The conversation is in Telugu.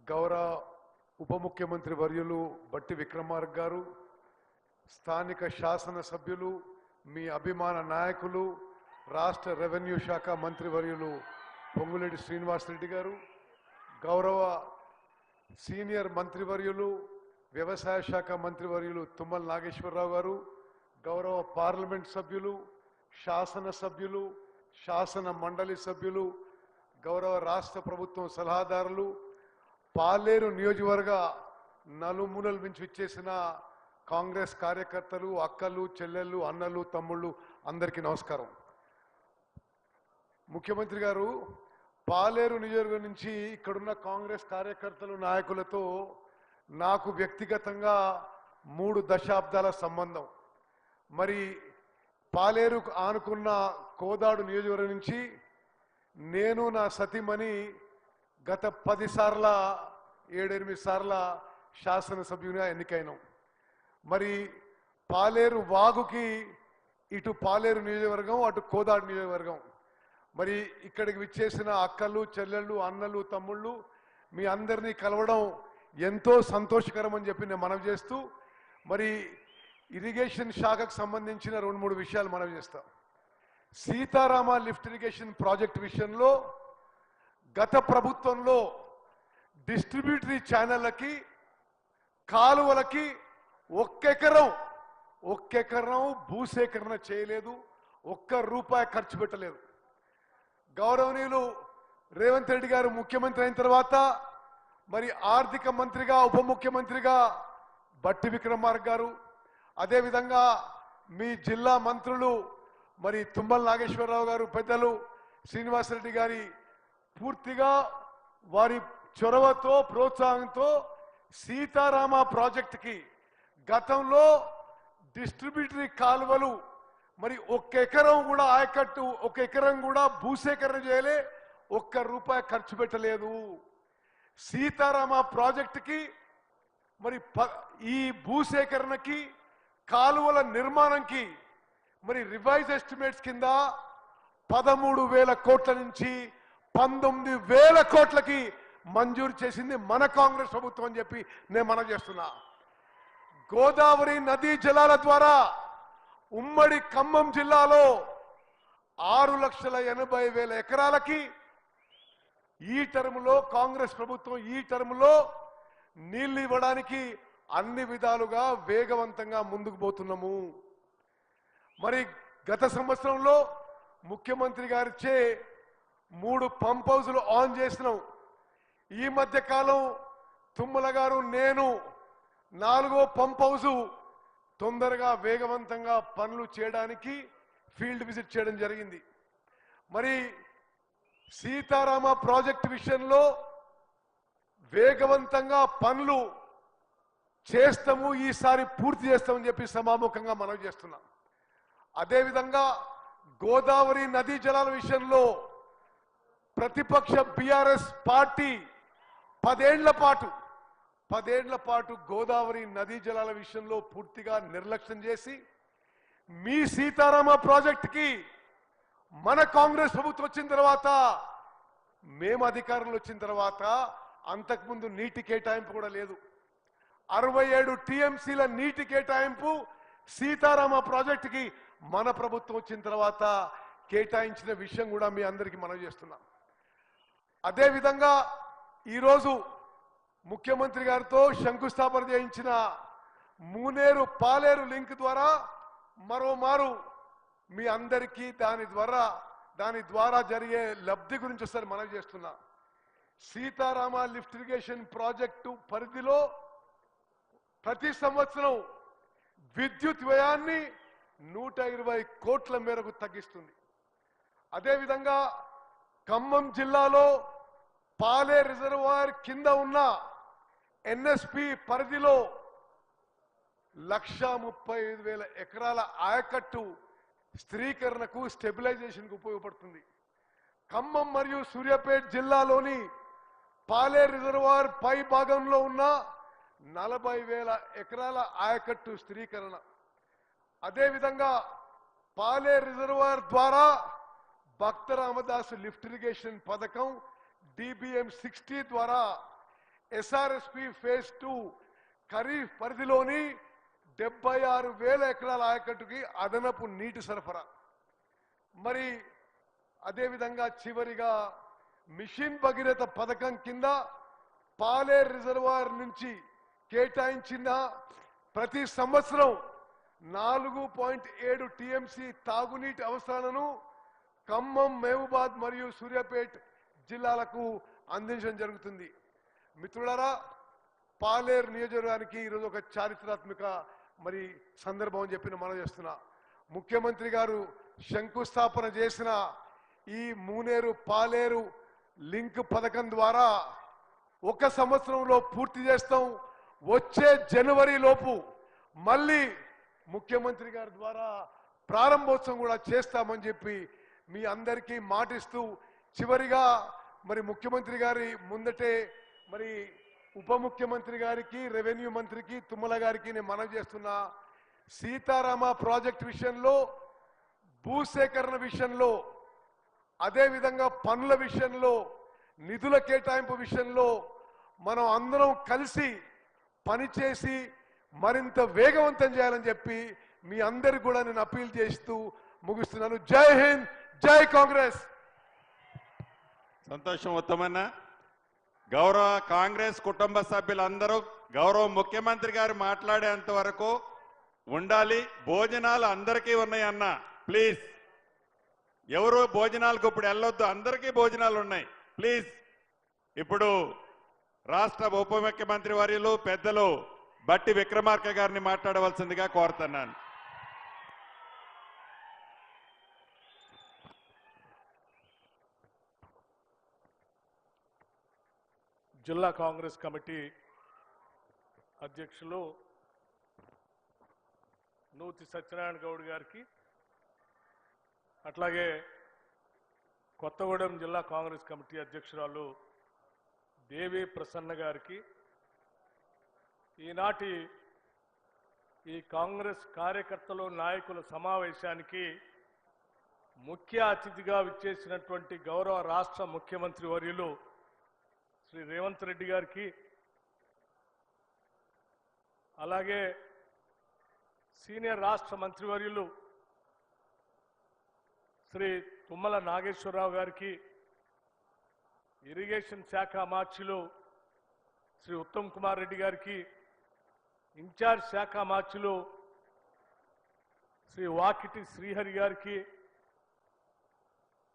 గౌరవ ఉప ముఖ్యమంత్రి వర్యులు బట్టి విక్రమార్క గారు, స్థానిక శాసన సభ్యులు, మీ అభిమాన నాయకులు, రాష్ట్ర రెవెన్యూ శాఖ మంత్రి వర్యులు పొంగులేటి శ్రీనివాసరెడ్డి గారు, గౌరవ సీనియర్ మంత్రివర్యులు వ్యవసాయ శాఖ మంత్రివర్యులు తుమ్మల నాగేశ్వరరావు గారు, గౌరవ పార్లమెంట్ సభ్యులు, శాసన సభ్యులు, శాసన మండలి సభ్యులు, గౌరవ రాష్ట్ర ప్రభుత్వం సలహాదారులు, పాలేరు నియోజకవర్గ నలుమూలల నుంచి విచ్చేసిన కాంగ్రెస్ కార్యకర్తలు, అక్కలు, చెల్లెళ్ళు, అన్నలు, తమ్ముళ్ళు అందరికీ నమస్కారం. ముఖ్యమంత్రి గారు, పాలేరు నియోజకవర్గం నుంచి ఇక్కడున్న కాంగ్రెస్ కార్యకర్తలు, నాయకులతో నాకు వ్యక్తిగతంగా 3 దశాబ్దాల సంబంధం. మరి పాలేరుకు ఆనుకున్న కోదాడు నియోజకవర్గం నుంచి నేను నా సతీమణి గత 10 సార్ల 7-8 సార్ల శాసనసభ్యునిగా ఎన్నికైనాం. మరి పాలేరు వాగుకి ఇటు పాలేరు నియోజకవర్గం, అటు కోదాడు నియోజకవర్గం. మరి ఇక్కడికి విచ్చేసిన అక్కలు, చెల్లెళ్ళు, అన్నలు, తమ్ముళ్ళు మీ అందరినీ కలవడం ఎంతో సంతోషకరం అని చెప్పి నేను మనవి చేస్తూ, మరి ఇరిగేషన్ శాఖకు సంబంధించిన 2-3 విషయాలు మనవి చేస్తాం. సీతారామ లిఫ్ట్ ఇరిగేషన్ ప్రాజెక్ట్ విషయంలో గత ప్రభుత్వంలో డిస్ట్రిబ్యూటరీ ఛానళ్ళకి, కాలువలకి ఒక్కెకరం భూసేకరణ చేయలేదు, ₹1 ఖర్చు పెట్టలేదు. గౌరవనీయులు రేవంత్ రెడ్డి గారు ముఖ్యమంత్రి అయిన తర్వాత మరి ఆర్థిక మంత్రిగా, ఉప ముఖ్యమంత్రిగా బట్టి విక్రమార్క గారు, అదేవిధంగా మీ జిల్లా మంత్రులు మరి తుమ్మల నాగేశ్వరరావు గారు, పెద్దలు శ్రీనివాసరెడ్డి గారి పూర్తిగా వారి చొరవతో, ప్రోత్సాహంతో సీతారామ ప్రాజెక్టుకి గతంలో డిస్ట్రిబ్యూటరీ కాలువలు మరి 1 ఎకరం కూడా ఆయకట్టు, 1 ఎకరం కూడా భూసేకరణ చేయలే, ₹1 ఖర్చు పెట్టలేదు. సీతారామ ప్రాజెక్టుకి మరి ఈ భూసేకరణకి, కాలువల నిర్మాణంకి మరి రివైజ్ ఎస్టిమేట్స్ కింద 13,000 కోట్ల నుంచి 19,000 కోట్లకి మంజూరు చేసింది మన కాంగ్రెస్ ప్రభుత్వం అని చెప్పి నేను మనవి చేస్తున్నా. గోదావరి నదీ జలాల ద్వారా ఉమ్మడి ఖమ్మం జిల్లాలో 6,80,000 ఎకరాలకి ఈ టర్ములో కాంగ్రెస్ ప్రభుత్వం ఈ టర్ములో నీళ్లు ఇవ్వడానికి అన్ని విధాలుగా వేగవంతంగా ముందుకు పోతున్నాము. మరి గత సంవత్సరంలో ముఖ్యమంత్రి గారిచే 3 పంప్ హౌజులు ఆన్ చేసినాం. ఈ మధ్య కాలం తుమ్మల గారు, నేను 4వ పంప్ హౌజు తొందరగా వేగవంతంగా పనులు చేయడానికి ఫీల్డ్ విజిట్ చేయడం జరిగింది. మరి సీతారామ ప్రాజెక్టు విషయంలో వేగవంతంగా పనులు చేస్తాము, ఈసారి పూర్తి చేస్తామని చెప్పి సమాముఖంగా మనవి చేస్తున్నాం. అదేవిధంగా గోదావరి నదీ జలాల విషయంలో ప్రతిపక్ష బీఆర్ఎస్ పార్టీ 10 ఏళ్ల పాటు గోదావరి నదీ జలాల విషయంలో పూర్తిగా నిర్లక్ష్యం చేసి, మీ సీతారామ ప్రాజెక్టుకి మన కాంగ్రెస్ ప్రభుత్వం వచ్చిన తర్వాత, మేము అధికారంలో వచ్చిన తర్వాత అంతకుముందు నీటి కేటాయింపు కూడా లేదు. 67 టీఎంసీల నీటి కేటాయింపు సీతారామ ప్రాజెక్టుకి మన ప్రభుత్వం వచ్చిన తర్వాత కేటాయించిన విషయం కూడా మీ అందరికీ మనవి చేస్తున్నాం. అదేవిధంగా ఈరోజు ముఖ్యమంత్రి గారితో శంకుస్థాపన చేయించిన మూనేరు పాలేరు లింక్ ద్వారా మరోమారు మీ అందరికీ దాని ద్వారా జరిగే లబ్ధి గురించి ఒకసారి మనవి చేస్తున్నా. సీతారామ లిఫ్ట్ ఇరిగేషన్ ప్రాజెక్టు పరిధిలో ప్రతి సంవత్సరం విద్యుత్ వ్యయాన్ని 120 కోట్ల మేరకు తగ్గిస్తుంది. అదేవిధంగా ఖమ్మం జిల్లాలో పాలే రిజర్వాయర్ కింద ఉన్న ఎన్ఎస్పి పరిధిలో 135,000 ఎకరాల ఆయకట్టు స్థిరీకరణకు, స్టెబిలైజేషన్కు ఉపయోగపడుతుంది. ఖమ్మం మరియు సూర్యాపేట జిల్లాలోని పాలే రిజర్వాయర్ పై భాగంలో ఉన్న 40,000 ఎకరాల ఆయకట్టు స్థిరీకరణ. అదేవిధంగా పాలే రిజర్వాయర్ ద్వారా భక్త రామదాసు లిఫ్ట్ ఇరిగేషన్ పథకం DBM 60 ద్వారా ఎస్ఆర్ఎస్పి ఫేజ్ 2 ఖరీఫ్ పరిధిలోని 76,000 ఎకరాల ఆయకట్టుకి అదనపు నీటి సరఫరా. మరి అదేవిధంగా చివరిగా మిషన్ భగీరథ పథకం కింద పాలేరు రిజర్వాయర్ నుంచి కేటాయించిన ప్రతి సంవత్సరం 4.7 టీఎంసీ తాగునీటి అవసరాలను ఖమ్మం, మహబూబాద్ మరియు సూర్యాపేట జిల్లాలకు అందించడం జరుగుతుంది. మిత్రులారా, పాలేరు నియోజకవర్గానికి ఈరోజు ఒక చారిత్రాత్మక మరి సందర్భం అని చెప్పి మనం చేస్తున్నా. ముఖ్యమంత్రి గారు శంకుస్థాపన చేసిన ఈ మూనేరు పాలేరు లింక్ పథకం ద్వారా 1 సంవత్సరంలో పూర్తి చేస్తాం. వచ్చే జనవరి లోపు మళ్ళీ ముఖ్యమంత్రి గారి ద్వారా ప్రారంభోత్సవం కూడా చేస్తామని చెప్పి మీ అందరికీ మాటిస్తూ, చివరిగా మరి ముఖ్యమంత్రి గారి ముందటే మరి ఉప ముఖ్యమంత్రి గారికి, రెవెన్యూ మంత్రికి, తుమ్మల గారికి నేను మనవి చేస్తున్నా. సీతారామ ప్రాజెక్ట్ విషయంలో, భూసేకరణ విషయంలో, అదేవిధంగా పనుల విషయంలో, నిధుల కేటాయింపు విషయంలో మనం అందరం కలిసి పనిచేసి మరింత వేగవంతం చేయాలని చెప్పి మీ అందరికి కూడా నేను అప్పీల్ చేస్తూ ముగిస్తున్నాను. జై హింద్, జై కాంగ్రెస్. సంతోషం. ఉత్తమన్న, గౌరవ కాంగ్రెస్ కుటుంబ సభ్యులందరూ గౌరవ ముఖ్యమంత్రి గారు మాట్లాడేంత వరకు ఉండాలి. భోజనాలు అందరికీ ఉన్నాయన్న, ప్లీజ్ ఎవరు భోజనాలకు ఇప్పుడు వెళ్ళొద్దు, అందరికీ భోజనాలు ఉన్నాయి ప్లీజ్. ఇప్పుడు రాష్ట్ర ఉప ముఖ్యమంత్రి వర్యులు పెద్దలు బట్టి విక్రమార్క గారిని మాట్లాడవలసిందిగా కోరుతున్నాను. జిల్లా కాంగ్రెస్ కమిటీ అధ్యక్షులు నూతి సత్యనారాయణ గౌడ్ గారికి, అట్లాగే కొత్తగూడెం జిల్లా కాంగ్రెస్ కమిటీ అధ్యక్షురాలు దేవి ప్రసన్న గారికి, ఈనాటి ఈ కాంగ్రెస్ కార్యకర్తలు నాయకుల సమావేశానికి ముఖ్య అతిథిగా విచ్చేసినటువంటి గౌరవ రాష్ట్ర ముఖ్యమంత్రి వర్యులు శ్రీ రేవంత్ రెడ్డి గారికి, అలాగే సీనియర్ రాష్ట్ర మంత్రివర్యులు శ్రీ తుమ్మల నాగేశ్వరరావు గారికి, ఇరిగేషన్ శాఖ మార్చిలు శ్రీ ఉత్తమ్ కుమార్ రెడ్డి గారికి, ఇన్ఛార్జ్ శాఖ మార్చిలు శ్రీ వాకిటి శ్రీహరి గారికి,